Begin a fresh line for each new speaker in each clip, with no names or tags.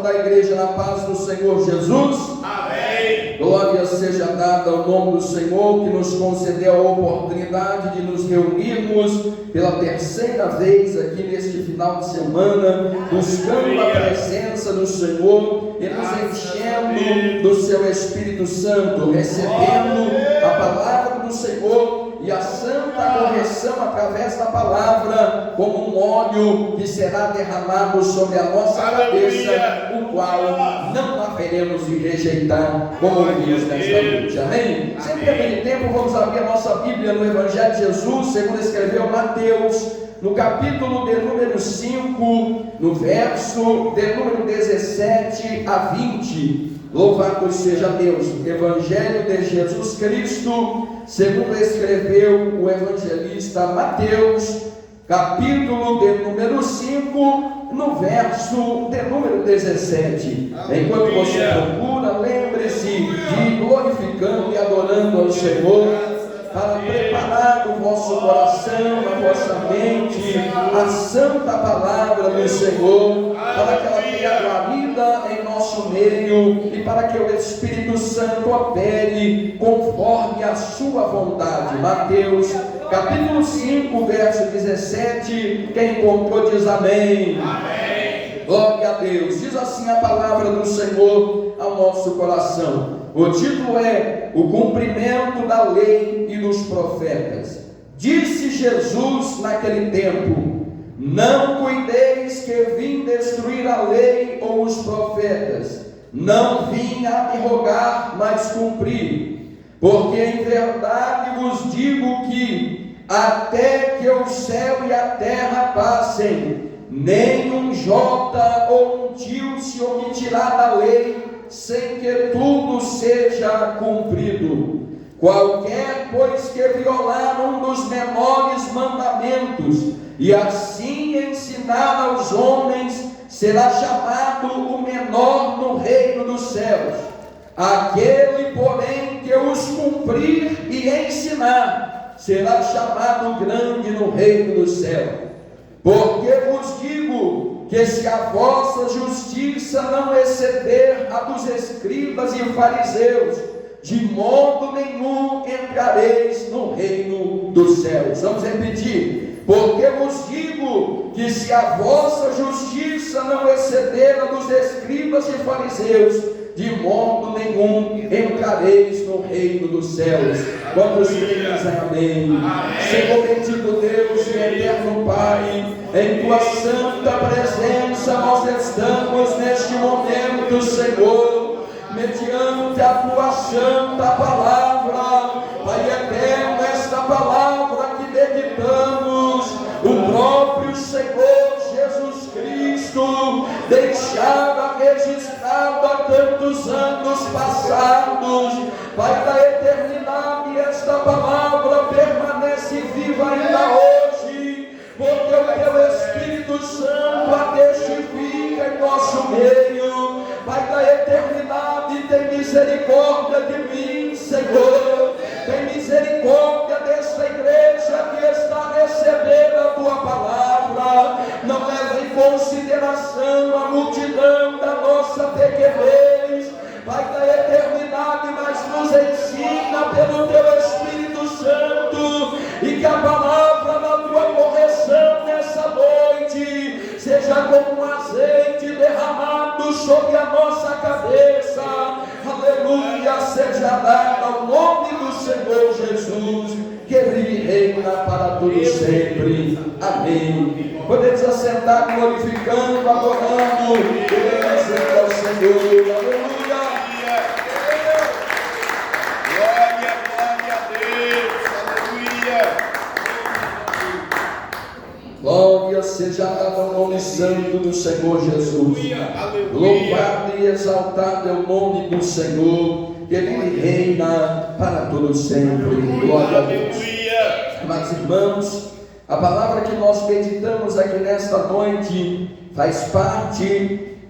toda a igreja na paz do Senhor Jesus.
Amém.
Glória seja dada ao nome do Senhor, que nos concedeu a oportunidade de nos reunirmos pela terceira vez aqui neste final de semana, buscando a presença do Senhor e nos enchendo do seu Espírito Santo, recebendo a palavra do Senhor e a santa correção através da palavra, como um óleo que será derramado sobre a nossa cabeça, o qual não haveremos de rejeitar, como ouvimos nesta noite. Amém? Sem perder tempo, vamos abrir a nossa Bíblia no Evangelho de Jesus, segundo escreveu Mateus, no capítulo de número 5, no verso de número 17 a 20. Louvado seja Deus. Evangelho de Jesus Cristo, segundo escreveu o evangelista Mateus, capítulo de número 5, no verso de número 17. Enquanto você procura, lembre-se de ir glorificando e adorando ao Senhor, para preparar o vosso coração, a vossa mente, a santa palavra do Senhor, para que ela tenha guarida em nosso meio e para que o Espírito Santo opere conforme a sua vontade. Mateus capítulo 5, verso 17, quem encontrou diz amém.
Amém.
Glória a Deus. Diz assim a palavra do Senhor ao nosso coração. O título é O Cumprimento da Lei e dos Profetas. Disse Jesus naquele tempo: não cuideis que vim destruir a lei ou os profetas. Não vim abrogar, mas cumprir. Porque em verdade vos digo que até que o céu e a terra passem, nem um jota ou um tio se omitirá da lei, sem que tudo seja cumprido. Qualquer, pois, que violar um dos menores mandamentos, e assim ensinar aos homens, será chamado o menor no reino dos céus. Aquele, porém, que os cumprir e ensinar, será chamado grande no reino dos céus. Porque vos digo que se a vossa justiça não exceder a dos escribas e fariseus, de modo nenhum entrareis no reino dos céus. Vamos repetir. Porque vos digo que se a vossa justiça não exceder a dos escribas e fariseus, de modo nenhum entrareis no reino dos céus. Quantos dizem amém? Senhor bendito Deus e eterno Pai, em tua santa presença nós estamos neste momento, Senhor, mediante a tua santa palavra. Pai eterno, esta palavra que meditamos, o próprio Senhor Jesus Cristo deixava registrado há tantos anos passados. Pai da eternidade, esta palavra permanece viva ainda hoje, porque o teu Espírito Santo a testifica em nosso meio. Pai da eternidade, tem misericórdia de mim, Senhor. Tem misericórdia desta igreja que está recebendo a tua palavra. Não leva em consideração a multidão da nossa pequenez, Pai da eternidade, mas nos ensina pelo teu Espírito Santo, e que a palavra da tua correção nessa noite seja como um azeite derramado sobre a nossa cabeça. Aleluia, seja dada ao nome do Senhor Jesus, que vive e reina para todos sempre. Amém. Podemos assentar glorificando, adorando, bendizendo ao Senhor. Aleluia.
Glória, glória a Deus. Aleluia.
Glória seja dada ao nome santo do Senhor Jesus. Louvado e exaltado é o nome do Senhor, que Ele reina para todos sempre. Glória a Deus. Amados irmãos, a palavra que nós meditamos aqui nesta noite faz parte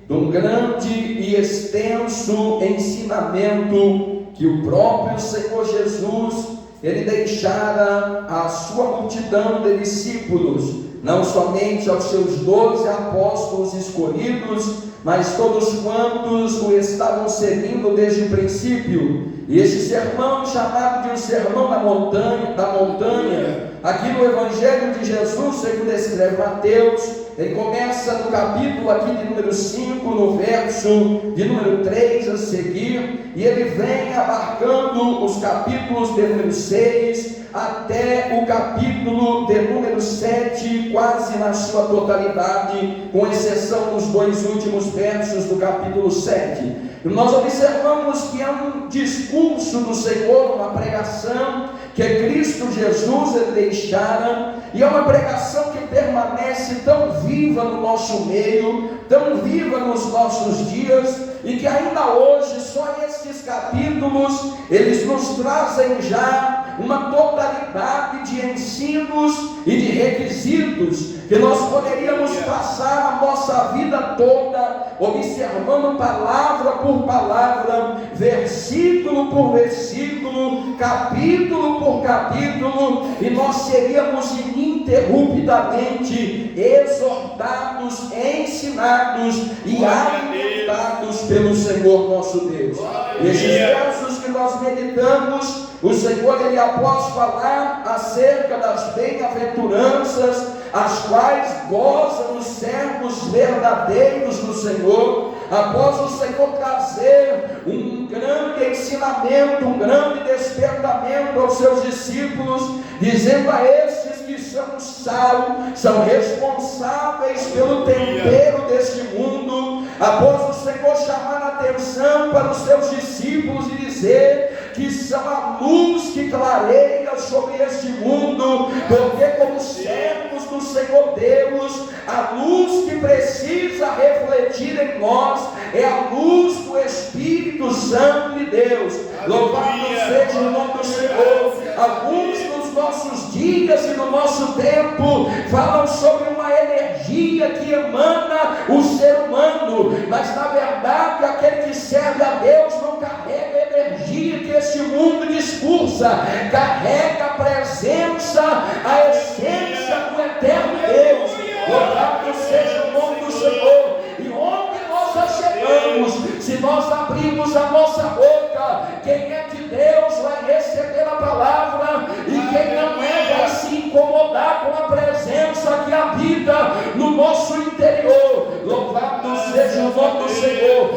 de um grande e extenso ensinamento que o próprio Senhor Jesus Ele deixara à sua multidão de discípulos não somente aos seus 12 apóstolos escolhidos, mas todos quantos o estavam seguindo desde o princípio. E este sermão, chamado de um sermão da montanha, aqui no Evangelho de Jesus, segundo escreve Mateus, ele começa no capítulo aqui de número 5, no verso de número 3 a seguir, e ele vem abarcando os capítulos de número 6 até o capítulo de número 7, quase na sua totalidade, com exceção dos 2 últimos versos do capítulo 7. E nós observamos que é um discurso do Senhor, uma pregação que Cristo Jesus ele deixara, e é uma pregação que permanece tão viva no nosso meio, tão viva nos nossos dias, e que ainda hoje, só estes capítulos, eles nos trazem já uma totalidade de ensinos e de requisitos, que nós poderíamos passar a nossa vida toda, observando palavra por palavra, versículo por versículo, capítulo por capítulo, e nós seríamos ininterruptamente exortados, ensinados e alimentados pelo Senhor nosso Deus. Esses versos que nós meditamos, o Senhor, ele após falar acerca das bem-aventuranças, as quais gozam os servos verdadeiros do Senhor, após o Senhor trazer um grande ensinamento, um grande despertamento aos seus discípulos, dizendo a estes que são o sal, são responsáveis pelo tempero deste mundo, após o Senhor chamar a atenção para os seus discípulos e dizer que são a luz que clareia sobre este mundo, porque como servos do Senhor Deus, a luz que precisa refletir em nós é a luz do Espírito Santo de Deus. Louvado seja o nome do Senhor. Alguns dos nossos dias e no nosso tempo falam sobre uma energia que emana o ser humano, mas na verdade aquele que serve a Deus não carrega a energia que este mundo discursa, carrega a presença, a essência do eterno Deus. Louvado seja o nome do Senhor. E onde nós chegamos, se nós abrirmos a nossa boca, quem é de Deus vai receber a palavra, e quem não é vai se incomodar com a presença que habita no nosso interior. Louvado seja o nome do Senhor.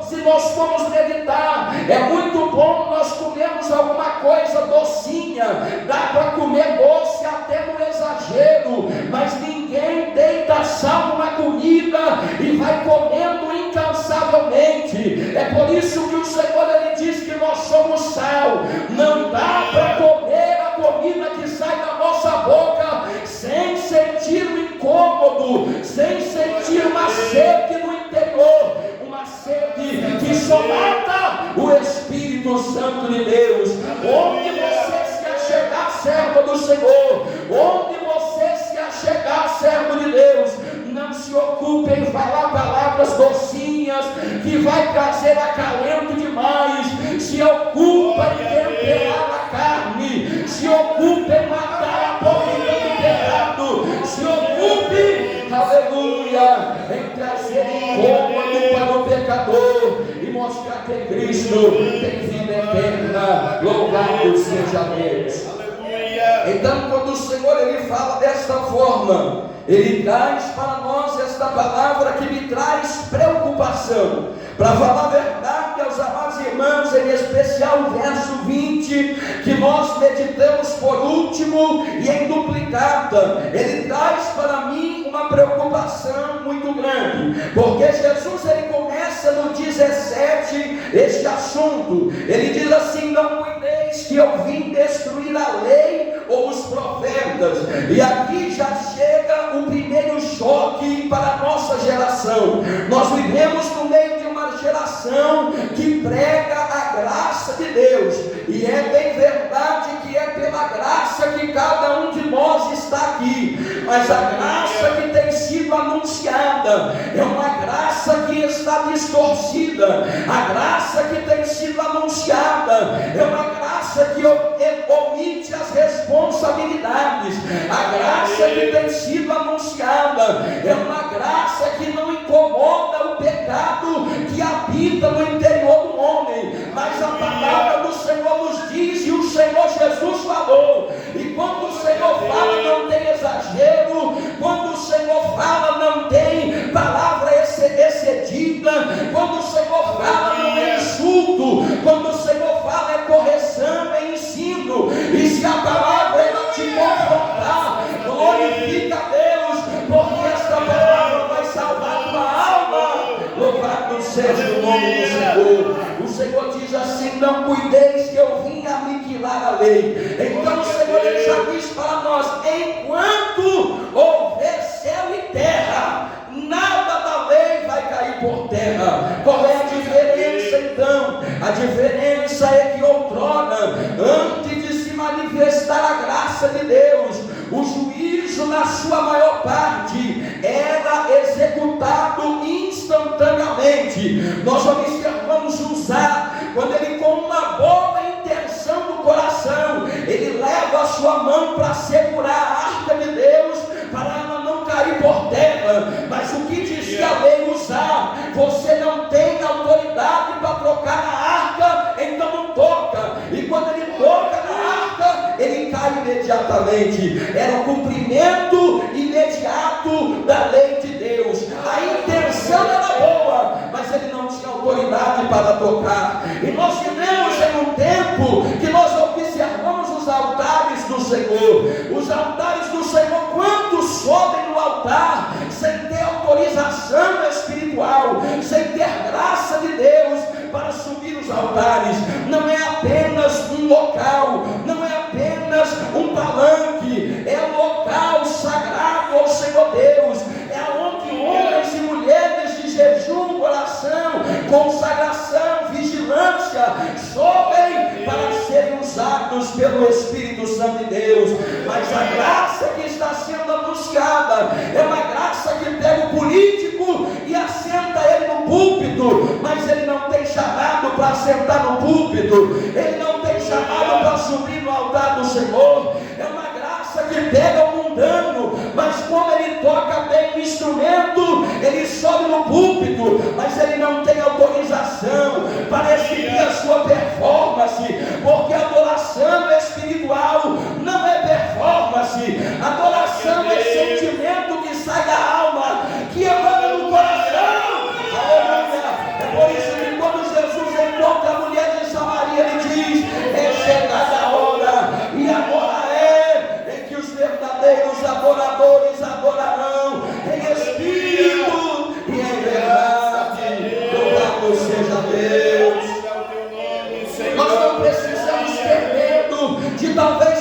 Se nós formos meditar, é muito bom nós comermos alguma coisa docinha, dá para comer doce até no exagero, mas ninguém deita sal na comida e vai comendo incansavelmente. É por isso que o Senhor ele diz que nós somos sal. Não dá para comer a comida que sai da nossa boca sem sentir o incômodo, sem sentir uma sede no interior, uma sede que só mata o Espírito Santo de Deus. Onde você se achegar, servo do Senhor, onde você se achegar, servo de Deus, não se ocupe em falar palavras docinhas que vai trazer acalento demais. Se ocupa em temperar a carne, se ocupe em matar a porcaria do pecado, se ocupe, aleluia, em trazer incômodo para o pecador e mostrar que Cristo tem vida eterna. Louvado seja Deus. Então, quando o Senhor ele fala desta forma, ele traz para nós esta palavra que me traz preocupação. Para falar a verdade aos amados irmãos, em especial o verso 20, que nós meditamos por último e em duplicata, ele traz para mim uma preocupação muito grande, porque Jesus ele começa no 17 este assunto. Ele diz assim: não cuideis que eu vim destruir a lei ou os profetas. E aqui já chega o primeiro choque para a nossa geração. Nós vivemos no meio de uma geração que prega a graça de Deus, e é bem verdade que é pela graça que cada um de nós está aqui, mas a graça que tem sido anunciada é uma graça que está distorcida. A graça que tem sido anunciada é uma graça que omite as respostas responsabilidades. A graça que tem sido anunciada é uma graça que não incomoda o pecado que habita no interior do homem, mas a palavra do Senhor nos diz, e o Senhor Jesus falou, e quando o Senhor fala não tem exagero, quando o Senhor fala não tem palavra excedida, quando o Senhor fala não é insulto, quando o Senhor fala é correção, é ensino. E se a palavra é não te confrontar, glorifica a Deus, porque esta palavra vai salvar tua alma. Louvado seja o nome do Senhor. O Senhor diz assim: não cuideis que eu vim aniquilar a lei. Então o Senhor ele já diz para nós: enquanto houver céu e terra, nada da lei vai cair por terra. Qual é a diferença então? A diferença é que outrora, antes de se manifestar a graça de Deus, o juízo na sua maior parte era executado instantaneamente. Nós observamos usar, quando ele com uma boa intenção do coração, ele leva a sua mão para segurar a arca de Deus, para ela não cair por terra. Mas o que dizia a lei usar? Você não tem autoridade para tocar na arca, então não toca. E quando ele toca na arca, ele cai imediatamente. Era o cumprimento imediato da lei de Deus. A intenção era boa, mas ele não tinha autoridade para tocar. E nós vivemos em um tempo que nós observamos os altares do Senhor. Os altares do Senhor, quantos sobem no altar sem ter autorização espiritual, sem ter graça de Deus para subir os altares? Não é apenas um local, não é apenas um palanque, é um local sagrado ao Senhor Deus, é onde homens e mulheres de jejum, oração, consagração, vigilância sobem para serem usados pelo Espírito Santo de Deus. Mas a graça que está sendo anunciada é uma graça que pega o político e assenta ele no púlpito, mas ele não tem chamado para sentar no púlpito, ele não tem chamado para subir no altar do Senhor. É uma graça que pega o mundano, mas como ele toca bem o instrumento, ele sobe no púlpito, mas ele não tem autorização para exibir a sua performance, porque adoração espiritual não é performance, adoração é sentimento que sai da alma, que emana no coração. Aleluia! É por isso que quando Jesus encontra a mulher de Samaria, ele diz: é chegada a hora, e agora é em que os verdadeiros adoradores adorarão em espírito e em verdade. Louvado seja Deus. Nós não precisamos ter medo de talvez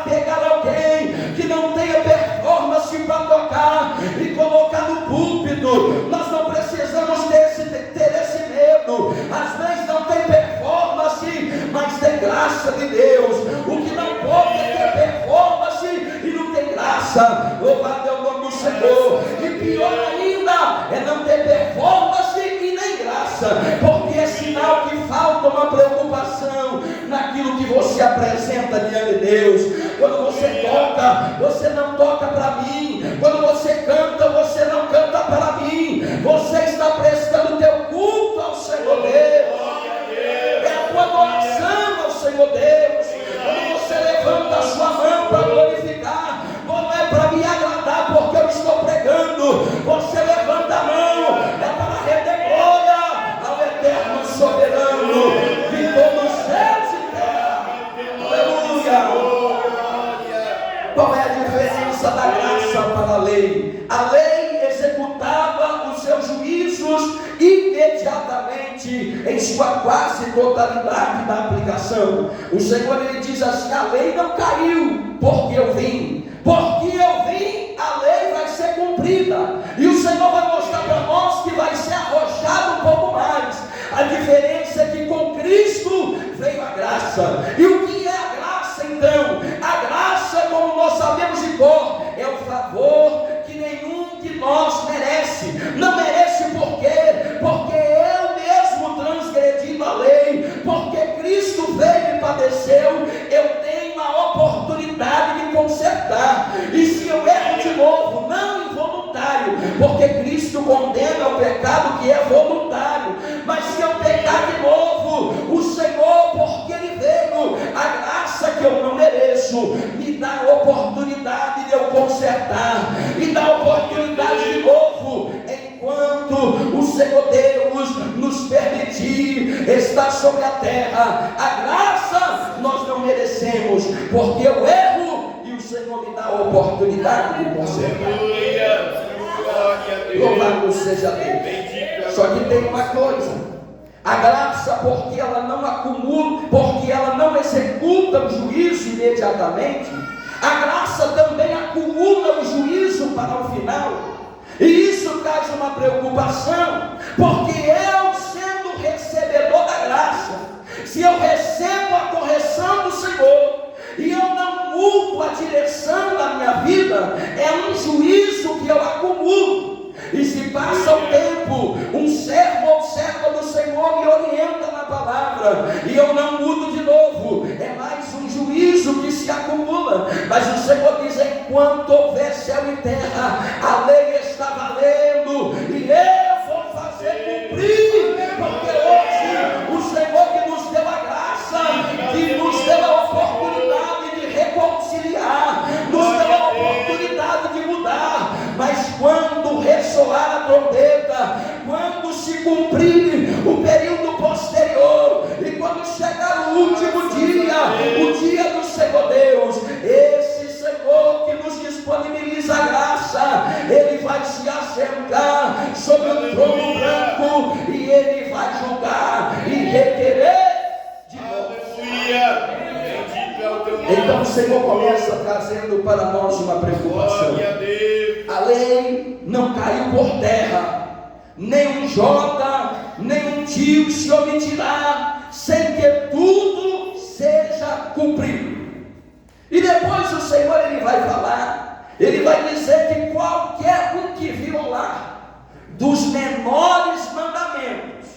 pegar alguém que não tenha performance para tocar e colocar no púlpito. Nós não precisamos ter esse medo. Às vezes não tem performance, mas tem graça de Deus. O que não pode é ter performance e não tem graça. Louvado é o nome do Senhor. E pior ainda é não ter performance e nem graça, porque é sinal que falta uma preocupação naquilo que você apresenta diante de Deus. Quando você toca, você não toca para mim. Quando você canta, você não canta para mim. Você está prestando teu culto ao Senhor Deus. É a tua adoração ao Senhor Deus. Quando você levanta a sua mão para glorificar, não é para me agradar porque eu estou pregando. Você levanta a mão, é para render glória ao eterno soberano de todos os céus e terra. Aleluia! Qual é a diferença da graça para a lei? A lei executava os seus juízos imediatamente em sua quase totalidade da aplicação. O Senhor ele diz assim: a lei não caiu porque eu vim. Porque eu vim, a lei vai ser cumprida. E o Senhor vai mostrar para nós que vai ser arrojado um pouco mais. A diferença é que com Cristo veio a graça. E o que é a graça então? A graça, como nós sabemos de cor, é o favor que nenhum de nós merece. Não merece por quê? Porque eu mesmo transgredi a lei. Porque Cristo veio e padeceu. Eu tenho a oportunidade conheço, me dá a oportunidade de eu consertar, me dá a oportunidade de novo, enquanto o Senhor Deus nos permitir estar sobre a terra. A graça nós não merecemos, porque eu erro e o Senhor me dá a oportunidade de consertar. Louvado seja Deus. Só que tem uma coisa: a graça, porque ela não acumula, porque ela não executa o juízo imediatamente, a graça também acumula o juízo para o final. E isso traz uma preocupação, porque eu, sendo recebedor da graça, se eu recebo a correção do Senhor e eu não mudo a direção da minha vida, é um juízo que eu acumulo. E se passa o tempo, um servo ou serva do Senhor me orienta na palavra e eu não mudo de novo, é mais um juízo que se acumula. Mas o Senhor diz: enquanto houver céu e terra, a lei está valendo e eu vou fazer cumprir, porque hoje o Senhor que nos deu a graça, que nos deu a oportunidade de reconciliar, nos deu a oportunidade de mudar. Mas quando ressoar a trombeta, quando se cumprir o período posterior, e quando chegar o último dia, o dia do Senhor Deus, esse Senhor que nos disponibiliza a graça, Ele vai se assentar sobre o trono branco e Ele vai julgar e requerer de nós. Então o Senhor começa trazendo para nós uma preocupação. A lei não caiu por terra, nem um jota, nem um tio se omitirá, sem que tudo seja cumprido. E depois o Senhor ele vai falar, ele vai dizer que qualquer um que violar dos menores mandamentos,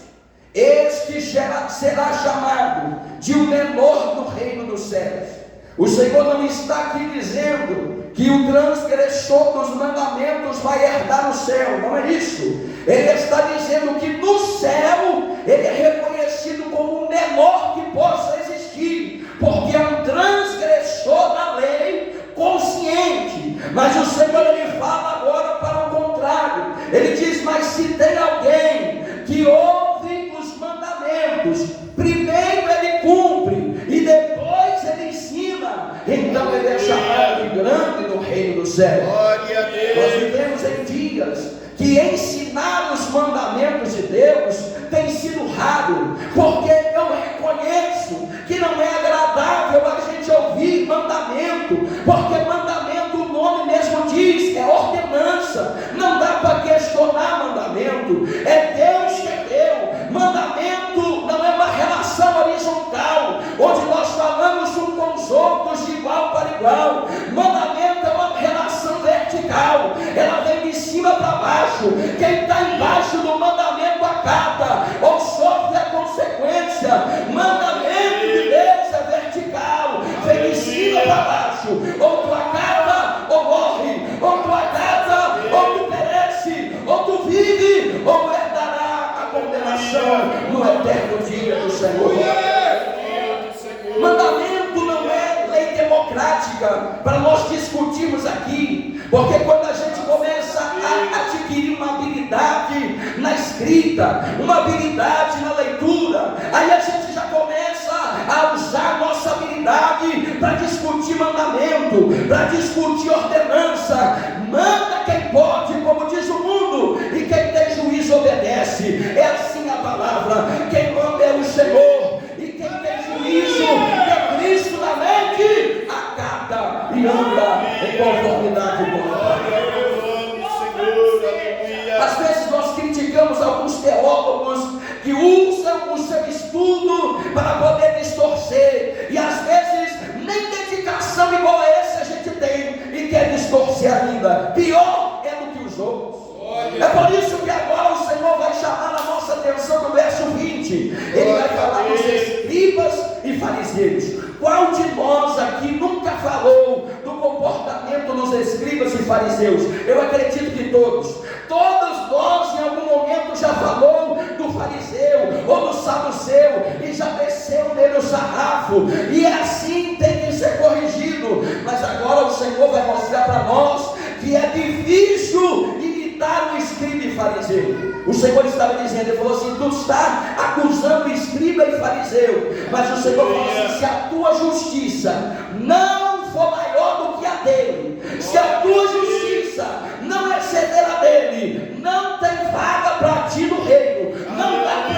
este será chamado de o menor do reino dos céus. O Senhor não está aqui dizendo que o transgressor dos mandamentos vai herdar o céu, não é isso. Ele está dizendo que no céu ele é reconhecido como o menor que possa existir, porque é um transgressor da lei consciente. Mas o Senhor ele fala agora para o contrário. Ele diz: mas se tem alguém que ouve os mandamentos, primeiro ele cumpre e depois ele ensina, então ele é chamado de grande no reino do céu. Nós vivemos em dias que ensinar os mandamentos de Deus tem sido raro, porque eu reconheço que não é agradável a gente ouvir mandamento, porque mandamento, o nome mesmo diz, é ordenança, não dá para questionar mandamento, é Deus que deu. Mandamento não é uma relação horizontal, onde nós falamos um com os outros de igual para igual. Mandamento é uma relação vertical, ela vem de cima para baixo. Quem está embaixo do mandamento acata ou sofre a consequência. Mandamento de Deus é vertical, vem de cima para baixo. Ou tu acata ou morre, ou tu acata ou tu perece, ou tu vive ou herdará a condenação no eterno dia do Senhor. Mandamento não é lei democrática para nós discutirmos aqui, porque quando a gente começa a adquirir uma habilidade na escrita, uma habilidade na leitura, aí a gente já começa a usar a nossa habilidade para discutir mandamento, para discutir ordenança. Manda quem pode, como diz o mundo, e quem tem juízo obedece. É assim a palavra: quem manda é o Senhor, e quem tem juízo é Cristo na mente, acata e anda em conformidade com a palavra. Às vezes nós criticamos alguns teólogos que usam o seu estudo para poder distorcer, e às vezes nem dedicação igual a essa a gente tem e quer distorcer a vida. Pior é do que os outros. É por isso que agora o Senhor vai chamar a nossa atenção no verso 20. Ele vai falar dos escribas e fariseus. Qual de nós aqui nunca falou do comportamento dos escribas e fariseus? Eu acredito que todos nós em algum momento já falou do fariseu ou do saduceu e já desceu nele o sarrafo, e assim tem que ser corrigido. Senhor estava dizendo, ele falou assim: tu está acusando escriba e fariseu, mas o Senhor falou assim: se a tua justiça não for maior do que a dele, se a tua justiça não exceder a dele, não tem vaga para ti no reino, não dá para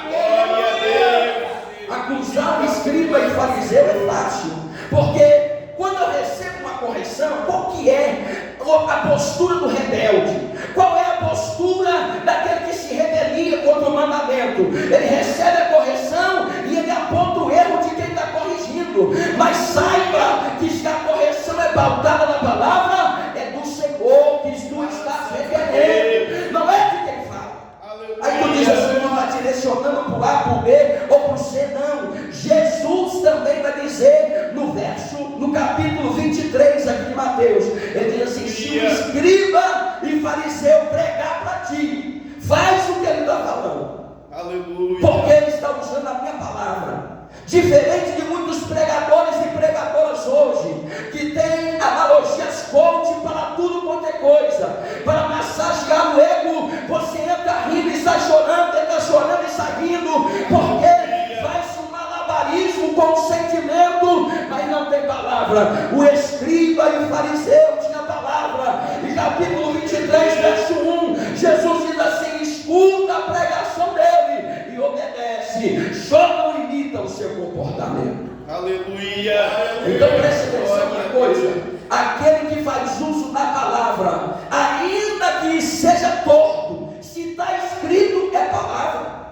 Glória a Deus.
acusar o escriba e fariseu é fácil, porque quando eu recebo uma correção, qual que é a postura do rebelde? Qual é a postura daquele que se rebelia contra o mandamento? Ele recebe a correção e ele aponta o erro de quem está corrigindo, mas saiba que se a correção é pautada na palavra, é do Senhor que tu estás requerendo, não é de quem fala. Aí tu diz assim: não está direcionando para o A, para o B ou para o C, não. Jesus também vai dizer no capítulo 23 aqui de Mateus, ele diz assim: se o escriba e fariseu pregar para ti, faz o que ele está falando.
Aleluia.
Porque ele está usando a minha palavra. Diferente de muitos pregadores e pregadoras hoje, que têm analogias coach para tudo quanto é coisa, para massagear o ego. Você entra rindo e sai chorando, entra chorando e sai rindo, porque faz um malabarismo com o sentimento, mas não tem palavra. O escriba e o fariseu tinham palavra. E capítulo 23, verso 1, Jesus diz assim: escuta a pregação dele e obedece, só não imita o seu comportamento.
Aleluia.
Então preste atenção uma coisa: aquele que faz uso da palavra, ainda que seja torto, se está escrito, é palavra.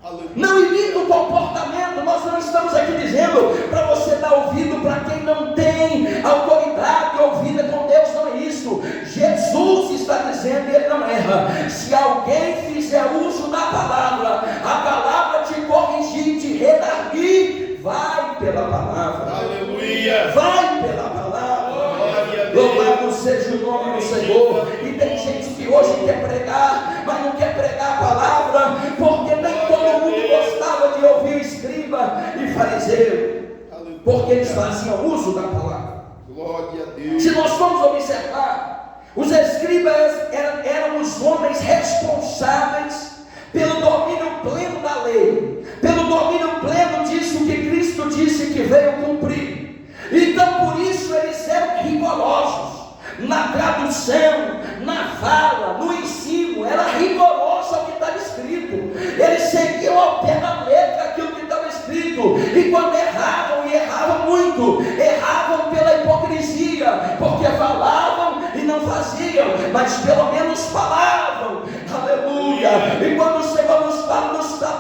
Aleluia.
Não imita o comportamento. Nós não estamos aqui dizendo para você dar ouvido para quem não tem autoridade ouvida com Deus, não é isso. Jesus está dizendo, e ele não erra: se alguém fizer uso da palavra, a palavra te corrigir, te redarguir, vai pela palavra.
Aleluia.
Vai pela palavra.
Glória a Deus.
Louvado seja o nome do Senhor. E tem gente que hoje quer pregar, mas não quer pregar a palavra, porque nem todo mundo gostava de ouvir o escriba e fariseu, porque eles faziam uso da palavra.
Glória a Deus.
Se nós formos observar, os escribas eram os homens responsáveis pelo domínio pleno da lei, pelo domínio pleno disso que Cristo disse que veio cumprir. Então por isso eles eram rigorosos na tradução, na fala, no ensino. Era rigoroso ao que estava escrito. Eles seguiam ao pé da letra aquilo que estava escrito. E quando erravam, e erravam muito, erravam pela hipocrisia, porque falavam e não faziam, mas pelo menos falavam. Aleluia. E quando o Senhor nos fala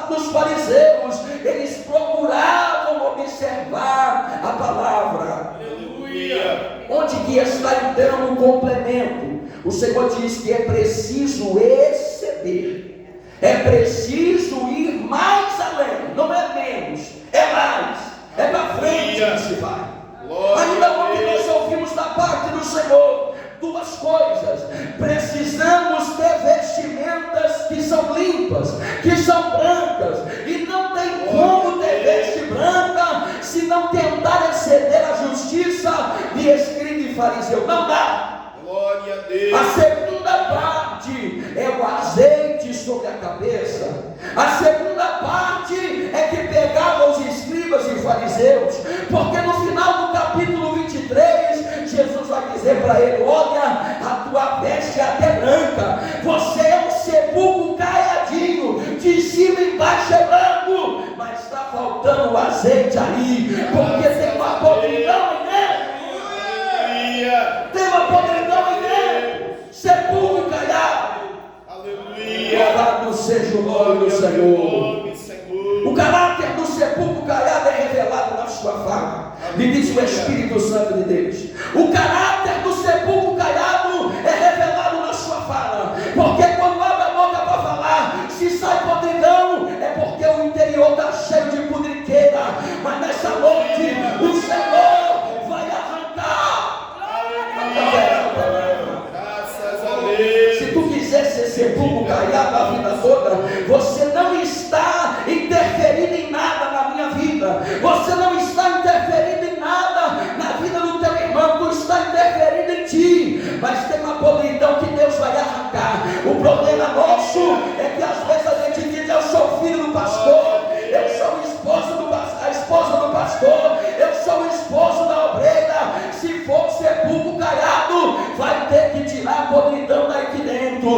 dos fariseus, eles procuravam observar a palavra.
Aleluia.
Onde que está então o complemento? O Senhor diz que é preciso exceder, é preciso ir mais além, não é menos, é mais, é para frente que se vai. Ainda ontem nós ouvimos da parte do Senhor duas coisas: precisamos ter vestimentas que são limpas, que são brancas, e não tem como ter veste branca se não tentar exceder a justiça de escriba e fariseu. Não dá.
Glória a Deus.
A segunda parte é o azeite sobre a cabeça. A segunda parte é que pegavam os escribas e fariseus, porque no final do capítulo 23, Jesus vai dizer para ele: olha, a tua veste é até branca, você é um sepulcro caiadinho, de cima e embaixo é branco, mas está faltando o azeite aí, porque tem uma podridão em dentro. Tem uma podridão em dentro, sepulcro caiado.
Aleluia.
Louvado seja o nome do Senhor. O caráter do sepulcro caiado é revelado na sua fala, me diz o Espírito Santo de Deus. O caráter do sepulcro caiado é revelado na sua fala, porque quando abre a boca para falar, se sai podridão, é porque o interior está cheio de pudriqueira. Mas nessa noite o Senhor vai arrancar.
Graças a Deus.
Se tu quiser ser sepulcro caiado a vida toda, você não está interferindo em nada na minha vida, você não está interferindo em nada na vida do teu irmão, tu está interferindo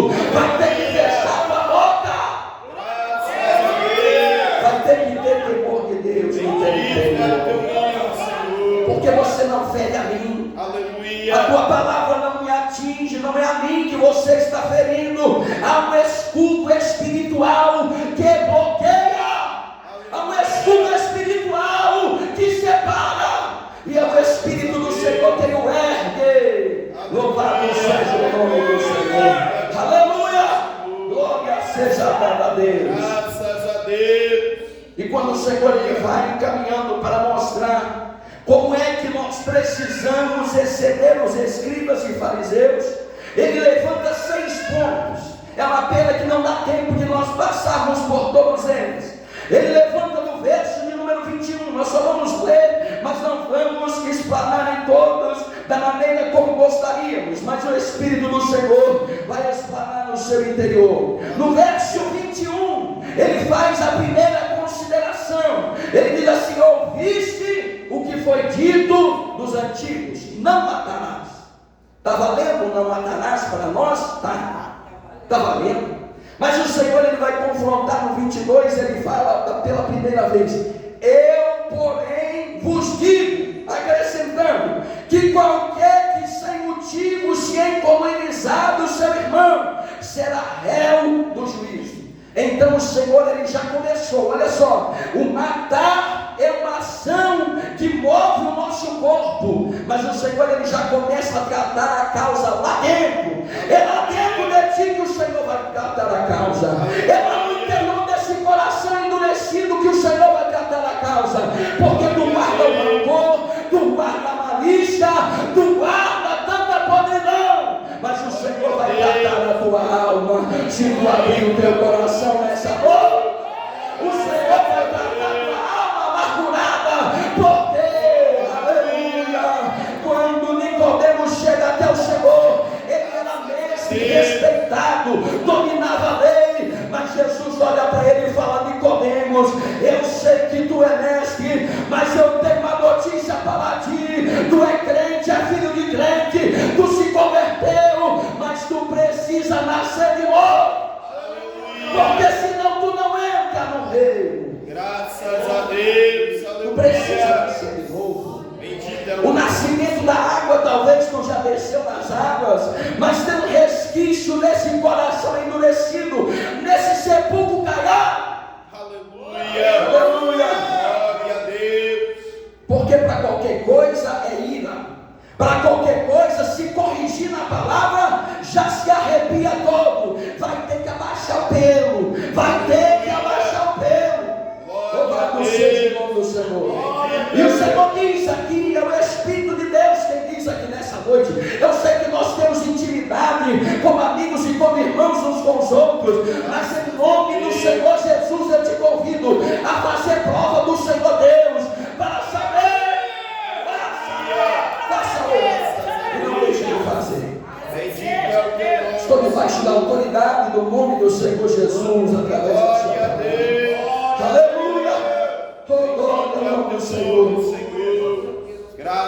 Espírito, vai ter que fechar a tua boca. Vai ter que ter temor de Deus no teu interior. Porque você não fere a mim. A tua palavra não me atinge, não é a mim que você está ferindo. Há um escudo espiritual que bloqueia. Há um escudo espiritual que separa. E é o Espírito do Senhor que o ergue. Louvado seja o nome do Senhor. Aleluia. Glória seja dada a Deus.
Graças a Deus.
E quando o Senhor ele vai encaminhando para mostrar como é que nós precisamos exceder os escribas e fariseus, ele levanta 6 pontos. É uma pena que não dá tempo de nós passarmos por todos eles. Ele levanta no verso de número 21, nós só vamos ler, mas não vamos explanar em todos da maneira como gostaríamos, mas o Espírito do Senhor vai explanar no seu interior. No verso 21, ele faz a primeira consideração. Ele diz assim: ouviste o que foi dito dos antigos, não matarás. Está valendo não matarás para nós? Está valendo. Mas o Senhor ele vai confrontar no 22, ele fala pela primeira vez: eu porém vos digo, acrescentando, que qualquer que sem motivo se encolerizar do seu irmão, será réu do juízo. Então o Senhor ele já começou, olha só, o matar é uma ação que move o nosso corpo, mas o Senhor ele já começa a tratar a causa lá dentro. É lá dentro de ti que o Senhor vai tratar a causa. É lá no interior desse coração endurecido que o Senhor vai tratar a causa, porque tu guarda o rancor, tu guarda a malícia, tu guarda tanta podridão, mas o Senhor vai tratar a tua alma. Se tu abrir o teu coração nessa noite, o Senhor vai tratar a tua alma amargurada. Porque, aleluia, quando Nicodemos chega até o Senhor, ele era mestre, respeitado, dominava a lei, mas Jesus olha para ele e fala: Nicodemos, eu sei que tu é mestre, mas eu tenho uma notícia para ti. Tu é crente, é filho de crente, tu se converteu, mas tu precisa nascer de novo, porque senão tu não entra no reino.
Graças a Deus.
Tu precisa nascer de novo. O nascimento da água, talvez tu já desceu nas águas, mas tem um resquício nesse coração endurecido, nesse sepulcro caiado.
Aleluia.
Aleluia.
Glória a Deus.
Porque para qualquer coisa é ira, para qualquer coisa, se corrigir na palavra, já se arrepia todo. Vai ter que abaixar o pelo, vai ter que abaixar o pelo. Louvado seja o nome do Senhor. E o Senhor diz aqui, é o Espírito de Deus quem diz aqui nessa noite. Eu sei que nós temos intimidade como amigos e como irmãos uns com os outros, mas em nome do Senhor Jesus eu te convido a fazer prova do Senhor Deus, para saber, faça hoje e não deixe de fazer. Estou debaixo da autoridade do nome do Senhor Jesus através da sua palavra. Aleluia. Glória ao nome do Senhor.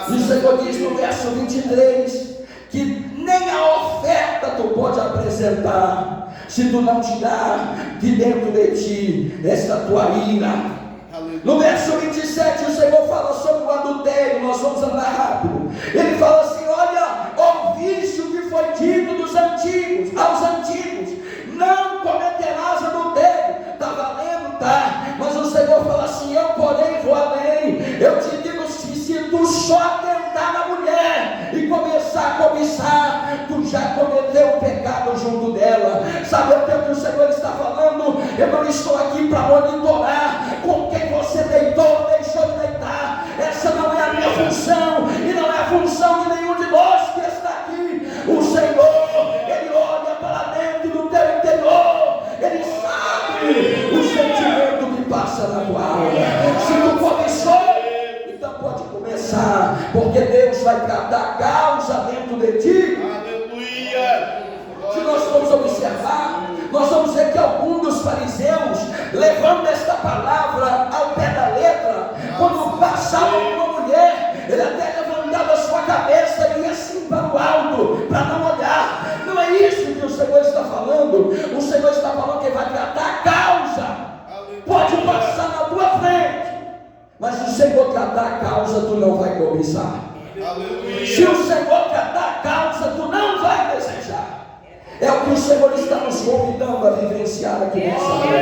E o Senhor diz no verso 23 que nem a oferta tu pode apresentar se tu não tirar de dentro de ti esta tua ira. No verso 27 o Senhor fala sobre o adultério. Nós vamos andar rápido. Ele fala assim: olha, ouviste o que foi dito dos antigos, aos antigos, não cometerás adultério. Está valendo? Tá. Mas o Senhor fala assim: eu porém vou além. Eu te digo, se tu só atentar na mulher e começar a cobiçar, tu já cometeu o pecado junto dela. Sabe o que o Senhor está falando? Eu não estou aqui para monitorar com quem você deitou ou deixou de deitar. Essa não é a minha função, e não é a função de nenhum de nós que está aqui. O Senhor, Ele olha para dentro do teu interior, Ele sabe o sentimento que passa na tua alma. Se tu cobiçou, então pode começar, porque Deus vai tratar a causa dentro de ti.
Aleluia.
Se nós formos observar, nós vamos ver que alguns dos fariseus, levando esta palavra ao pé da letra, quando passavam uma mulher, ele até levantava a sua cabeça e ia assim para o alto, para não olhar. Não é isso que o Senhor está falando. catar a causa, tu não vai cobiçar.
Aleluia.
Se o Senhor catar a causa, tu não vai desejar. É o que o Senhor está nos convidando a vivenciar aqui nessa noite.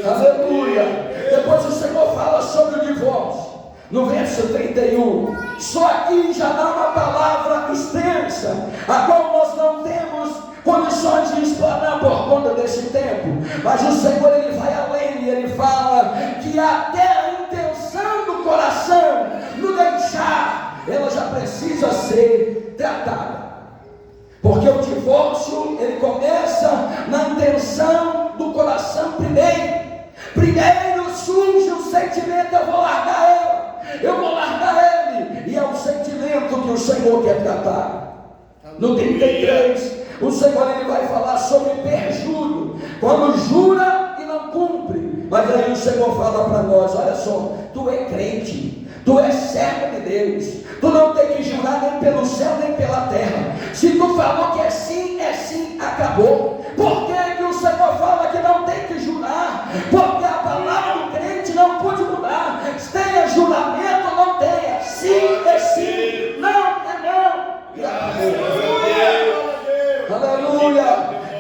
Aleluia. Depois o Senhor fala sobre o divórcio. No verso 31, só aqui já dá uma palavra extensa, a qual nós não temos condições de explanar por conta desse tempo. Mas o Senhor, ele vai além e ele fala que até a intenção do coração no deixar, ela já precisa ser tratada. Porque o divórcio, ele começa na intenção do coração primeiro. Primeiro surge o sentimento, eu vou largar ela, eu vou largar ele. E é o sentimento que o Senhor quer tratar. No 33, o Senhor, ele vai falar sobre perjúrio, quando jura e não cumpre. Mas aí o Senhor fala para nós, olha só, tu é crente, tu és servo de Deus, tu não tem que jurar nem pelo céu nem pela terra. Se tu falou que é sim, acabou. Por que o Senhor fala que não tem que jurar? Porque a palavra do crente não pode mudar. Tenha juramento, não tenha. Sim é sim, não é não. E acabou. Aleluia.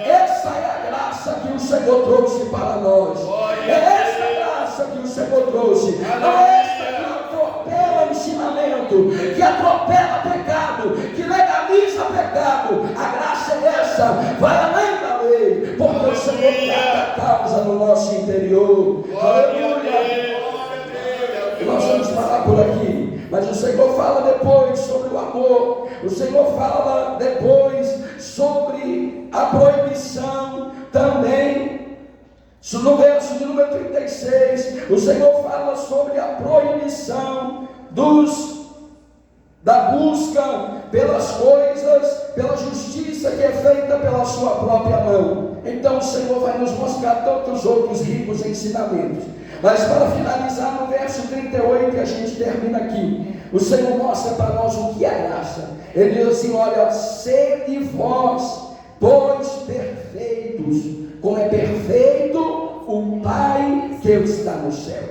Essa é a graça que o Senhor trouxe para nós. É essa a graça que o Senhor trouxe. Não é essa que atropela o ensinamento, que atropela pecado, que legaliza pecado. A graça é essa, vai além da lei, porque o Senhor trata a causa no nosso interior. Aleluia. E nós vamos parar por aqui. Mas o Senhor fala depois sobre o amor. O Senhor fala depois sobre a proibição também. No verso de número 36, o Senhor fala sobre a proibição da busca pelas coisas, pela justiça que é feita pela sua própria mão. Então o Senhor vai nos mostrar tantos outros ricos ensinamentos. Mas para finalizar, no verso 38, que a gente termina aqui, o Senhor mostra para nós o que é graça. Ele diz assim, olha, sede vós, pois perfeitos, como é perfeito o Pai que está no céu.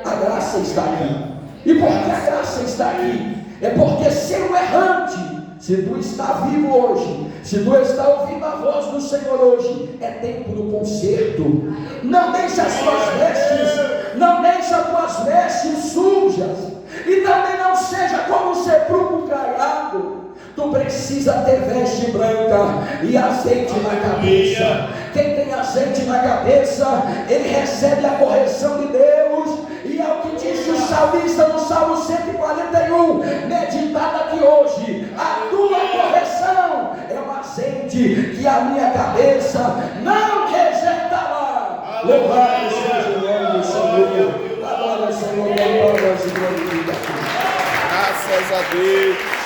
A graça está aqui. E por que a graça está aqui? É porque ser um errante, se tu está vivo hoje, se tu está ouvindo a voz do Senhor hoje, é tempo do conserto. Não deixe as tuas vestes, não deixe as tuas vestes sujas, e também não seja como um sepulcro caiado. Tu precisa ter veste branca e azeite na cabeça. Quem tem azeite na cabeça, ele recebe a correção de Deus. E é o que disse o salmista no Salmo 141: meditada aqui hoje, a tua correção é o azeite que a minha cabeça não rejeitará. Louvado seja o nome do Senhor. Agora, Senhor, glória e glorificação.
Graças a Deus.